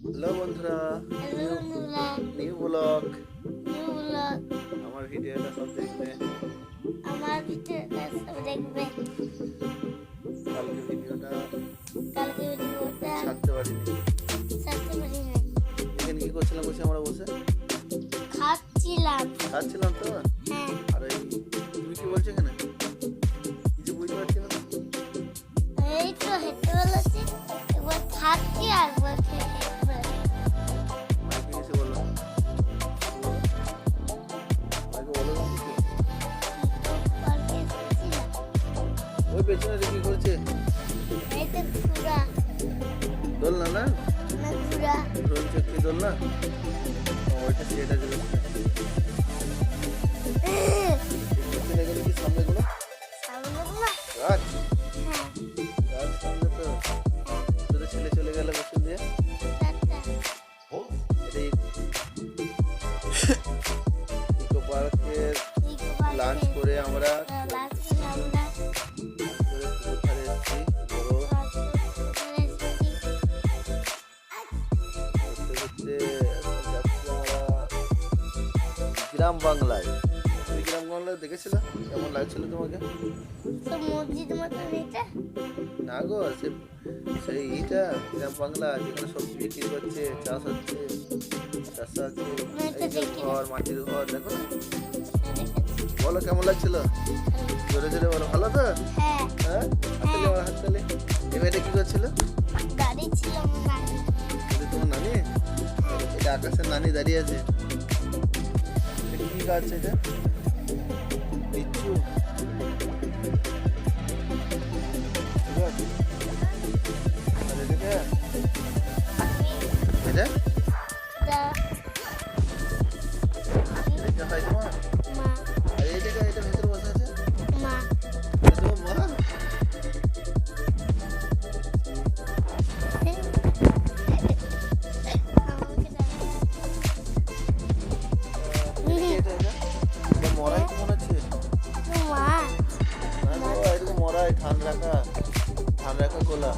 Hello বন্ধুরা, hello বন্ধুরা, new blog. New blog. আমার ভিডিওটা সব দেখবে। আমার ভিডিওটা সব দেখবে। কালকে ভিডিওটা কালকে ভিডিওটা ছাড়তে পারিনি। ছাড়তে পারি না। এখানে কি করছিলাম বসে আমরা বসে? খাচ্ছিলাম। খাচ্ছিলাম তো। হ্যাঁ, আর এই তুমি কি বলছো এখানে? কিছু বুঝতে পারছি না। এই তো হেঁটে বেড়াচ্ছি। একবার খাচ্ছি আর একবার খেয়ে হেঁটে বেড়াচ্ছি। মাইকে এসে বললো, মাইকে বলো না কিছু। তো পার্কে এসেছিলাম। ওই পেছনে কি করছে? এই তো ঘোড়া, দোলনা না? না ঘোড়া। ড্রোন চক্রি দোলনা? ওইটা সেটা জিনিস না। পেছনে গেলে কি সামনে গুলো? সামনেগুলো? গাছ? হ্যাঁ, গাছ সামনে তো। তোদের ছেলে চলে গেল বসে দিয়ে। টাটা। এটাই ইকো পার্কের ইকো পার্কে লাঞ্চ করে আমরা লাঞ্চ করে আমরা করে পুকুর ধারে এসেছি। বড় ঘুরে এসেছি। ঘুরতে ঘুরতে যাচ্ছি আমরা গ্রাম বাংলায়। তুমি গ্রাম বাংলায় দেখেছিলে? কেমন লাগছিল তোমাকে? তো মসজিদ মতন এটা? না গো, সেই এইটা গ্রাম বাংলা যেখানে সবজি বিক্রি করছে, চাষ হচ্ছে, চাষা আছে, এই যে ঘর, মাটির ঘর, দেখো না? বলো কেমন লাগছিল? জোরে জোরে বলো, ভালো তো? হ্যাঁ, হ্যাঁ, হাততালি আমার হাততালি। এই মেয়েটা কি করছিল? গাড়ি ছিল আমার নানি। এটা তোমার নানি? এটা আকাশের নানি দাঁড়িয়ে আছে। এটা কি গাছ এটা? লিচু গাছ? আর এদিকে? এটা? দা এটা খাই তোমার? মা আর এই জায়গায় এটা ভেতরে বসে আছে? মা এটা তোমার মা? আমাকে দাও। এটা এটা মরাই তো মনে হচ্ছে। তো মা না গো, এরকম মরাই ধান রাখা গোলা।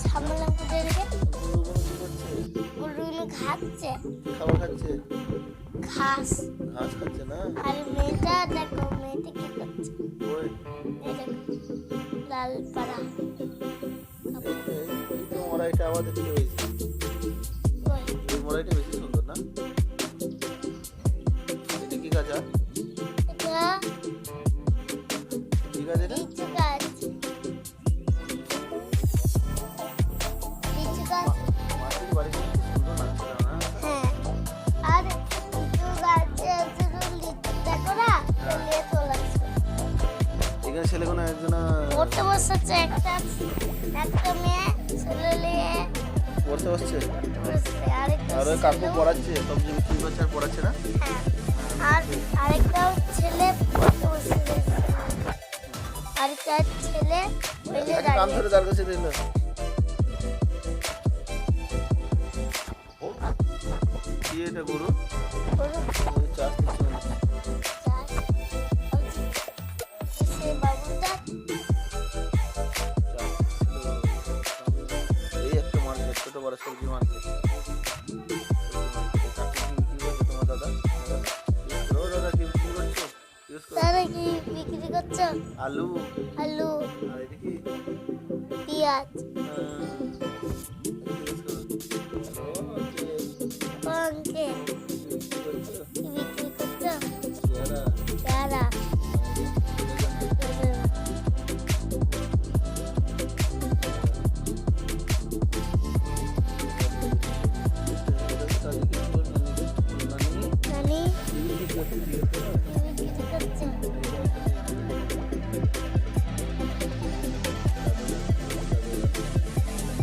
সামলাম কোথায় গরুগুলো কি করছে? গরুগুলো খাচ্ছে কি খাবার খাচ্ছে? ঘাস। ঘাস খাচ্ছে না? আর মেয়েটা দেখো, মেয়েটা কি করছে? ওই এই দেখো, লাল পাড়া। এই তো মরাইটা আবার দেখতে হয়েছে। ওই এই মরাইটা বেশি সুন্দর না? এটা কি গাছ? এটা কি গাছ এটা? লিচু গাছ। লিচু গাছ। মাটির বাড়িটা কি সুন্দর লাগছে না? হ্যাঁ, আর লিচু গাছে শুধু লিচু দেখো না, নিয়ে চলে আসছে। এখানে ছেলেগুলো একজন পড়তে বসেছে একটা মেয়ে ছেলে নিয়ে পড়তে বসছে। বসছে, আরেকটা আর ওই কাকু ছেলেও- পড়াচ্ছে, সবজি বিক্রি করছে আর পড়াচ্ছে না? হ্যাঁ, আর আরেকটা ছেলে পড়তে বসেছে। আরেকটা ছেলে ওইলে একটা কান দাঁড়িয়ে ধরে দাঁড় কাছে দিল। কি এটা গরু? ওই চাষ করছে মনে হচ্ছে। সে বাবুটা চাষ ছিল। এই একটা মার্কেট, ছোট বড় সবজি মার্কেট। কাকু কি বিক্রি করছে তোমার দাদা? ও দাদা কি বিক্রি করছো? ইউজ করো। তারা কি বিক্রি করছো? আলু আলু, আর এটা কি? পেঁয়াজ, পঙ্কে কি বিক্রি করছো? পেয়ারা। নানি কি বিক্রি করছো?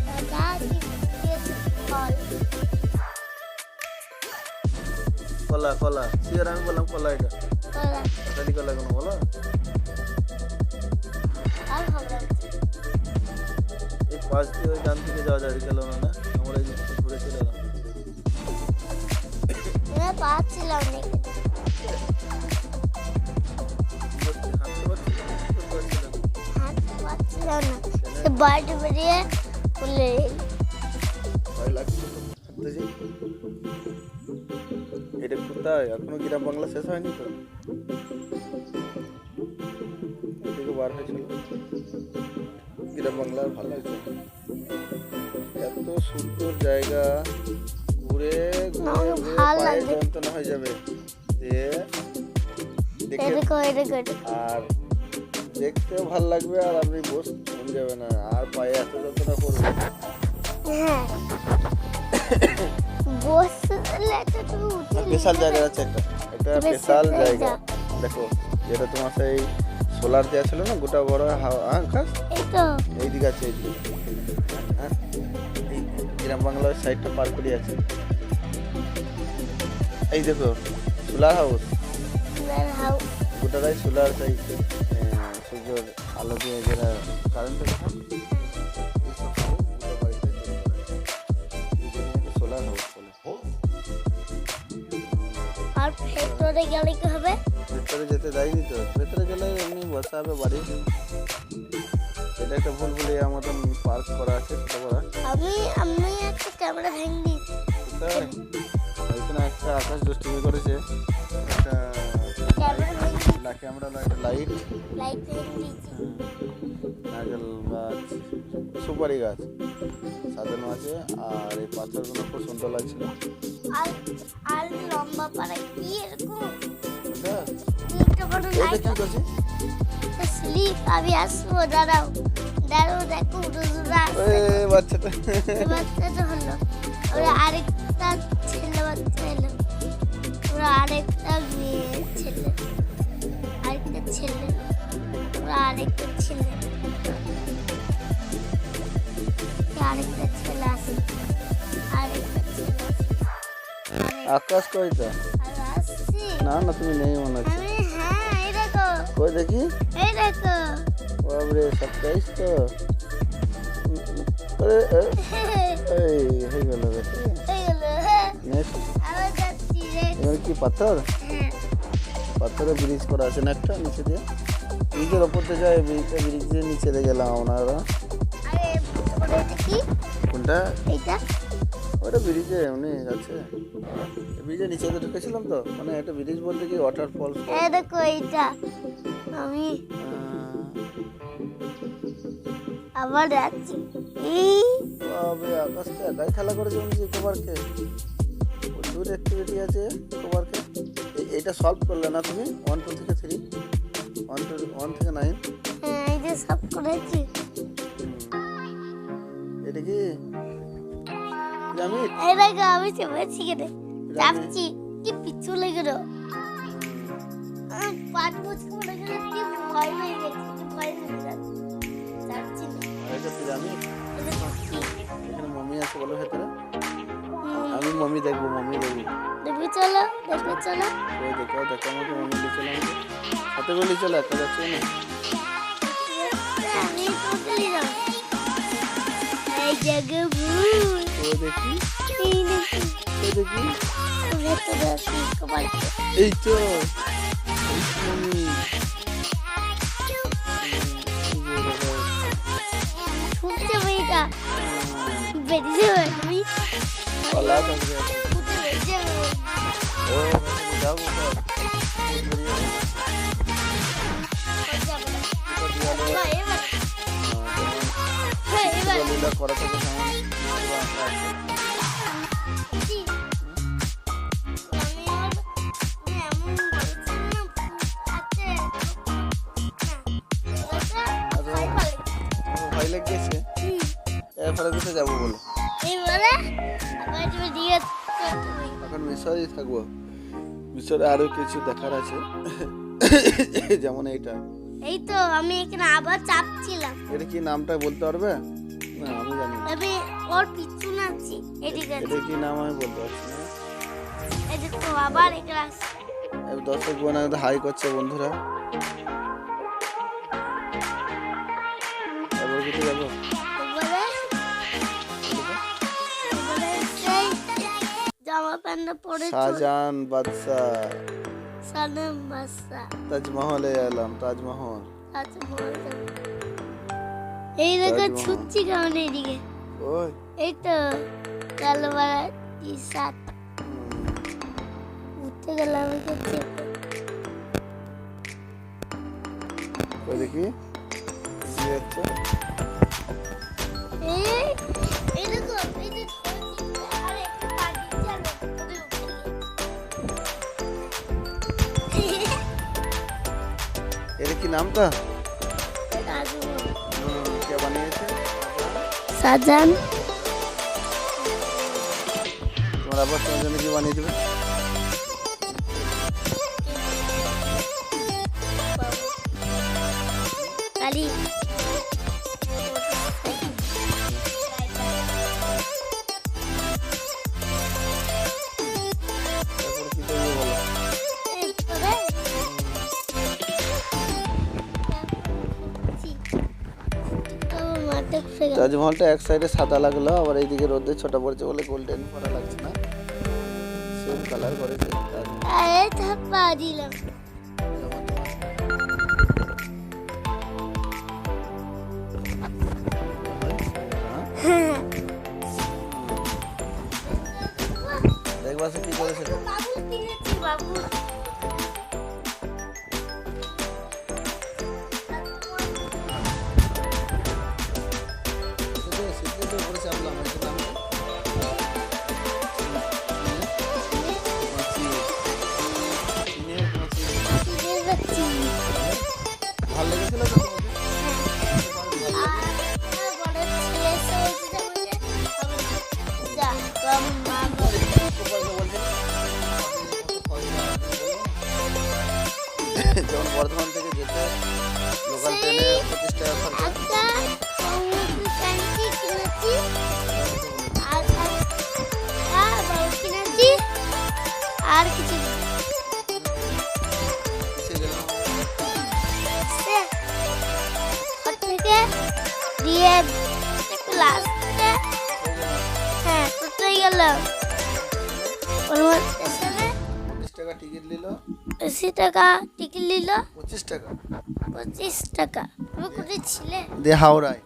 দাদা কি বিক্রি ফল? কলা কলা সিয়ার আমি বললাম কলা, এটা কলা। কালি কলা কোনো বলো। আর হবে এই পাশ দিয়ে ওই ডান দিকে যাওয়া যায় গেল না? আমরা এই দিকে ঘুরে চলে এলাম। পাচ্ছিলাম না। হাঁটতে পারছিলাম না, বাইরে বেরিয়ে চলে ভয় লাগছে। ঘুরতে যাই। এটা কোথায়? এখনো গ্রাম বাংলা শেষ হয়নি তো? এদিকে বার হয়েছিল গ্রাম বাংলা, ভালো হয়েছে। এত সুন্দর জায়গা, ঘুরে ঘুরে আমার ঘুরে ভালো পায়ে লাগছে। যন্ত্রণা হয়ে যাবে। দিয়ে দেখে এরকম এরকম আর দেখতেও ভালো লাগবে, আর আপনি বসে মন যাবে না, আর পায়ে এত যন্ত্রণা করবে। হ্যাঁ বসে তাহলে একটা তুমি উঠে স্পেশাল জায়গা আছে একটা, এটা স্পেশাল জায়গা। দেখো, যেটা তোমার সেই সোলার দেওয়া ছিল না, গোটা বড় আকাশ, এই তো এইদিকে আছে, এইদিকে। হ্যাঁ, এই গ্রাম বাংলার সাইডটা পার করে আছে। এই দেখো সোলার হাউস, হাউ গোটাটাই সোলার, সেই সূর্যের আলো দিয়ে যেটা কারেন্টের কথা, সোলার হাউস বলে। আর ভেতরে গেলে কি হবে? ভেতরে যেতে দেয়নি তো, ভেতরে গেলে এমনি বসা হবে বাড়ি। এটা একটা ভুল ভুলে আমাদের পার্ক করা আছে, ছোট করা। আমি আমি একটা ক্যামেরা ভেঙে তাই এখানে একটা আকাশ দুষ্টুমি করেছে, একটা ক্যামেরা ভেঙে ক্যামেরা, একটা লাইট, লাইট ভেঙে দিয়েছি। নারকেল গাছ, সুপারি গাছ সাজানো আছে। আর এই পাথরগুলো খুব সুন্দর লাগছিল। আর আর লম্বা পাড়া কি এরকম এটা একটা বড় এটা লাইট কি করছে? স্লিপ। আমি আসবো, দাঁড়াও দাঁড়াও, দেখো রোজরা এই বাচ্চাটা বাচ্চাটা হলো। ওরা আরেকটা ছেলে বাচ্চা এলো, ওরা আরেকটা মেয়ে ছেলে, আরেকটা ছেলে, ওরা আরেকটা ছেলে, আরেকটা ছেলে আসে, আরেকটা ছেলে আসে। আকাশ কয়টা? আর আসছি না না, তুমি নেই মনে হচ্ছে। আমি। হ্যাঁ এই দেখো, কই দেখি। এই দেখো। বাবরে, 27 তো। এই হয়ে গেল বেশি। হয়ে গেল। হ্যাঁ নেক্সট আবার যাচ্ছি রে। এবার কি পাথর? হ্যাঁ পাথরে ব্রিজ করা আছে না একটা নিচে দিয়ে, ব্রিজের ওপর থেকে যায়, ব্রিজ দিয়ে নিচে দিয়ে গেলাম আমরা। আরে ওটা কি? কোনটা? এইটা ওটা ব্রিজে এমনি আছে, ব্রিজের নিচে দিয়ে ঢুকেছিলাম তো, মানে এটা ব্রিজ বলতে কি ওয়াটারফল। এই দেখো এইটা। আমি আবার যাচ্ছি। বাবরে, আকাশ তো একাই খেলা করেছে মনে হচ্ছে ইকোপার্কে। প্রচুর অ্যাক্টিভিটি আছে ইকোপার্কে। এইটা সলভ করলে না তুমি? 1 2 থেকে 3, 1 থেকে 9। হ্যাঁ এই যে সব করেছি। এটা কি পিরামিড? এই দেখো আমি চেপেছি কেটে যাচ্ছি। কি পিছু লেগে গেল। 5 বছর পরে গেলে কি ভয় হয়ে গেছে, কি ভয় হয়ে যাচ্ছে। যাচ্ছি না। এটা পিরামিড। এই দেখো কি এখানে মমি আছে বলো ভেতরে। আমি মমি দেখবো, মমি দেখবো। দেখবে, চলো দেখবে, চলো। ওই দেখো দেখো, আমাকে মমি দিয়ে চলো, আমাকে হাতে বলি চলো, একা যাচ্ছে না। আমি তো চলে যাব। এই জায়গা ভুল। ও দেখি, এই দেখি ও দেখি, ভেতরে আছে কবার। এই তো মমি। ছুটছে মেয়েটা, বেরিয়ে যাবে তুমি। পালা থাকবে। ছুটে বেরিয়ে যাবে। ও যাবো তো। যাবে না। এবার এবার লীলা করা থাকে কেমন? কি? আমি আর এমন বলছি না, আছে না। ওটা খাই পালে। ভয় লেগেছে, এরপরে কোথায় যাবো বলো? এবারে আবার তুমি দিয়ে তুমি। এখন মিশরেই থাকবো। মিশরে আরো কিছু দেখার আছে, যেমন এইটা। এই তো আমি এখানে আবার চাপছিলাম। এটা কি নামটা বলতে পারবে? না আমি জানি না। আমি ওর পিছু নাচছি। এদিকে এটা কি নাম আমি বলতে পারছি না। এই যে তো আবার এখানে আসছে। এবার দর্শক বোন হাই করছে বন্ধুরা। এবার কোথায় যাবো? এবারে এবারে সেই জামা প্যান্ট পরে শাহজাহান বাদশাহ সালাম বাসা। তাজমহলে এলাম, তাজমহল। আচ্ছা বল। এই দেখো ছুটছি কেমন এইদিকে। ওই এই তো চলো টি শার্ট উঠতে গেলাম করছে ওই দেখি কি হচ্ছে এই এই দেখো এই যে ধরেছি আর একটা পাখি চলো ওদের উপরে এর কি নামটা রাজু কে বানিয়েছে সাজান তোমার আবার তোমার জন্য কি বানিয়ে দেবে কালি তারপরে কি করবে বলো তাজমহলটা এক সাইডে সাদা লাগলো আবার এইদিকে রোদে ছোট পড়ছে বলে গোল্ডেন করা লাগছে না সেম কালার করেছে দিলাম দেখবা সে কি করেছে বাবু কিনেছি বাবু সিদ্ধ করে চাপলাম এর নাম ভালো লেগেছিল তো যেমন বর্ধমান থেকে যেতে লোকাল ট্রেনে 25 টাকা খরচা আর কিছু থেকে দিয়ে লাস্টে হ্যাঁ কোথায় গেল স্টেশনে 25 টাকা টিকিট নিল 80 টাকা টিকিট নিল 25 টাকা 25 টাকা তুমি কোথায় ছিলে দিয়ে হাওড়ায়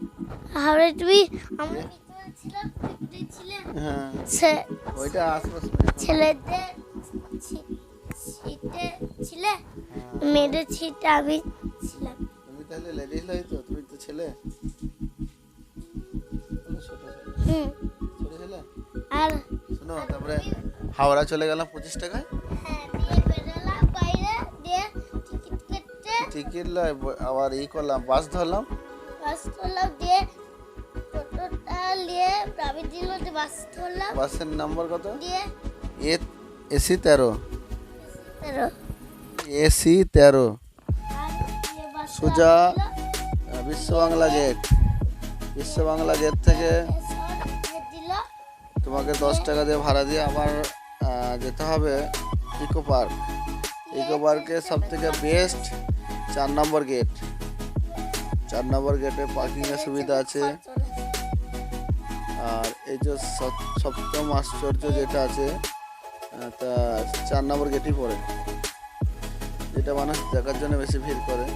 হাওড়ায় তুমি আমরা ভিতরে ছিলাম তুমি কোথায় ছিলে হ্যাঁ সে ওইটা আশপাশ ছেলেদের সিটে ছিলে মেয়েদের সিটে আমি ছিলাম তুমি তাহলে লেডিস লাই তো তুমি তো ছেলে ছোট হুম ছেলে আর শোনো তারপরে হাওড়া চলে গেলাম 25 টাকায় হ্যাঁ দিয়ে বেরোলাম বাইরে দিয়ে টিকিট কেটে টিকিট আবার ই করলাম বাস ধরলাম বাস ধরলাম দিয়ে টোটোটা নিয়ে প্রাইভেট দিল যে বাস ধরলাম বাসের নাম্বার কত দিয়ে এসি 13 তেরো এসি 13 আর দিয়ে বাস সোজা বিশ্ব বাংলা গেট বিশ্ব বাংলা গেট থেকে দিল তোমাকে 10 টাকা দিয়ে ভাড়া দিয়ে আবার যেতে হবে ইকো পার্ক ইকো পার্কে সব থেকে বেস্ট 4 নম্বর গেট 4 নম্বর গেটে পার্কিংয়ের সুবিধা আছে আর এই যে সপ্তম আশ্চর্য যেটা আছে তা 4 নম্বর গেটই পড়ে যেটা মানুষ দেখার জন্য বেশি ভিড় করে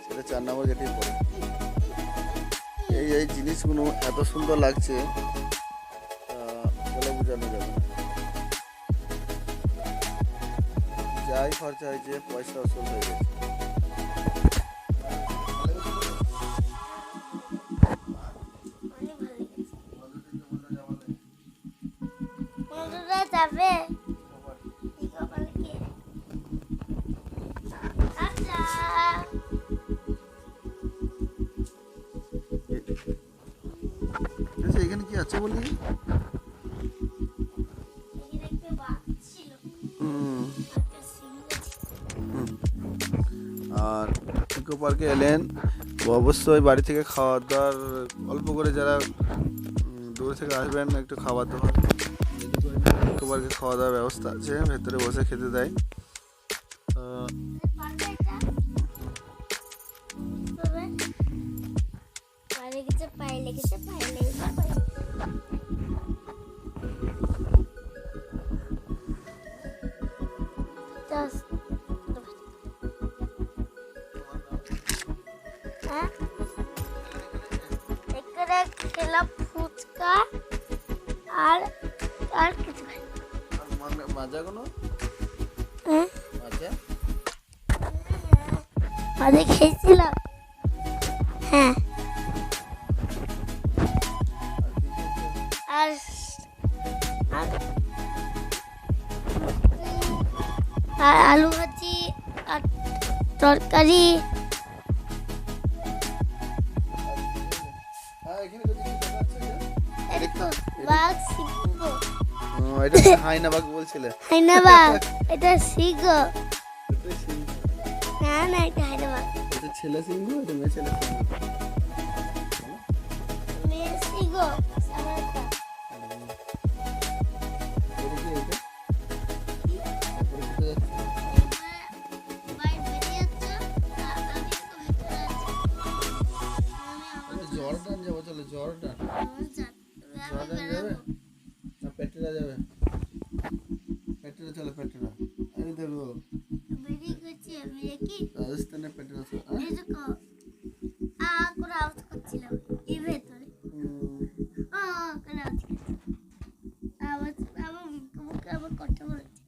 সেটা 4 নম্বর গেটই পড়ে এই জিনিসগুলো এত সুন্দর লাগছে বলে বোঝানো যাবে না যাই খরচা হয়েছে পয়সা আসল হয়ে গেছে বন্ধুরা যাবে আচ্ছা এখানে কি আছে বলি দেখতে পাচ্ছিল আর ইকো পার্কে এলেন অবশ্যই বাড়ি থেকে খাওয়া দাওয়ার অল্প করে যারা দূর থেকে আসবেন একটু খাবার দাবার ইকো পার্কে খাওয়া দাওয়ার ব্যবস্থা আছে ভেতরে বসে খেতে দেয় পায়ে লেগেছে এখানে খেলাম ফুচকা আর কিছু মাজা কোনো হ্যাঁ মাজা মাঝে খেয়েছিলাম হ্যাঁ আর কি খেয়েছো? আর আর আলু ভাজি আর তরকারি হ্যাঁ এখানে তো কিছু দেখাচ্ছে যে। এরকম বাঘ সিংহ এটা হাইনা বাঘ বলছিলে হাইনা বাঘ এটা সিংহ এটা সিংহ। না না এটা হাইনা বাঘ এটা ছেলে সিংহ এটা মেয়ে ছেলে সিংহ মেয়ে সিংহ আমার একটা। এটা কি এটা তারপরে কোথায় যাচ্ছে? বাইরে বেরিয়ে যাচ্ছে আর আমি তো ভিতরে আছি আমরা জর্ডান যাবো চলো জর্ডান জর্ডান যাবে না পেট্রা যাবে পেট্রা চলো পেট্রা আমি দেখবো বেরিয়ে গেছি আমি দেখি রাজস্থানের পেট্রা এই দেখো করে আওয়াজ করছিলাম এই ভেতরে করে আওয়াজ করছিলাম আওয়াজ আমার মুখে আবার কথা বলছে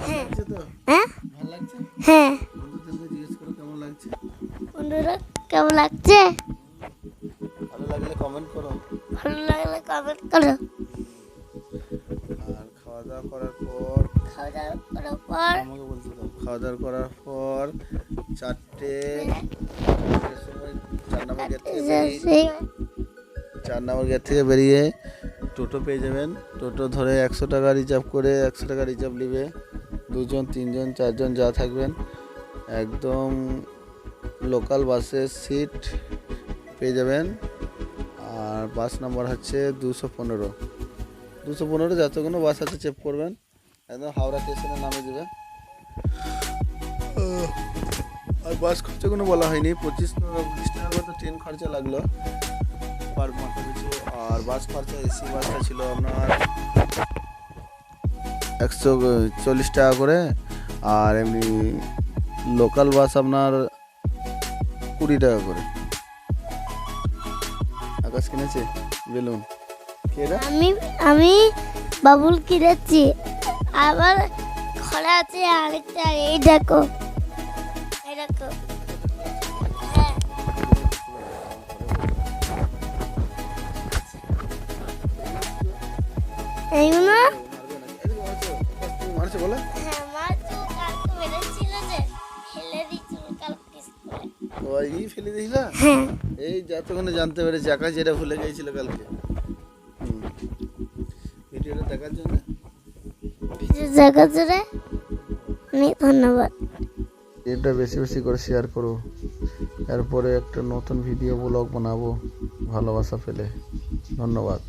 হ্যাঁ লাগছে তো হ্যাঁ ভালো লাগছে হ্যাঁ বন্ধুদেরকে জিজ্ঞেস করো কেমন লাগছে বন্ধুরা কেমন লাগছে ভালো লাগলে কমেন্ট করো ভালো লাগলে কমেন্ট করো আর খাওয়া দাওয়া করার পর খাওয়া দাওয়া করার পর আমাকে বলতে দাও খাওয়া দাওয়া করার পর 4টের সময় 4 নম্বর গেট থেকে বেরিয়ে 4 নম্বর গেট থেকে বেরিয়ে টোটো পেয়ে যাবেন টোটো ধরে 100 টাকা রিজার্ভ করে 100 টাকা রিজার্ভ নেবে 2 জন 3 জন 4 জন যা থাকবেন একদম লোকাল বাসের সিট পেয়ে যাবেন আর বাস নাম্বার হচ্ছে 215 215 যত কোনো বাস আছে চেক করবেন একদম হাওড়া স্টেশনে নামিয়ে দেবে আর বাস খরচা কোনো বলা হয়নি 25 টাকা করে তো ট্রেন খরচা লাগলো পার মাথা পিছু আর বাস খরচা এসি বাসটা ছিল আপনার 140 টাকা করে আর এমনি লোকাল বাস আপনার 20 টাকা করে আকাশ কিনেছে বেলুন কে রে আমি বাবুল কিনেছি আবার খরা আছে আরেকটা এই দেখো হ্যাঁ এইগুলো মারছে বলে হ্যাঁ মা তো কালকে বেরোচ্ছিল যে ফেলে দিচ্ছিল কালকে স্কুলে ওই ফেলে দিয়েছিলা হ্যাঁ এই যতক্ষণে জানতে পেরেছি আকাশ যেটা ভুলে গিয়েছিল কালকে ভিডিওটা দেখার জন্য জায়গা জুড়ে অনেক ধন্যবাদ এটা বেশি বেশি করে শেয়ার করো এরপরে একটা নতুন ভিডিও ব্লগ বানাবো ভালোবাসা পেলে ধন্যবাদ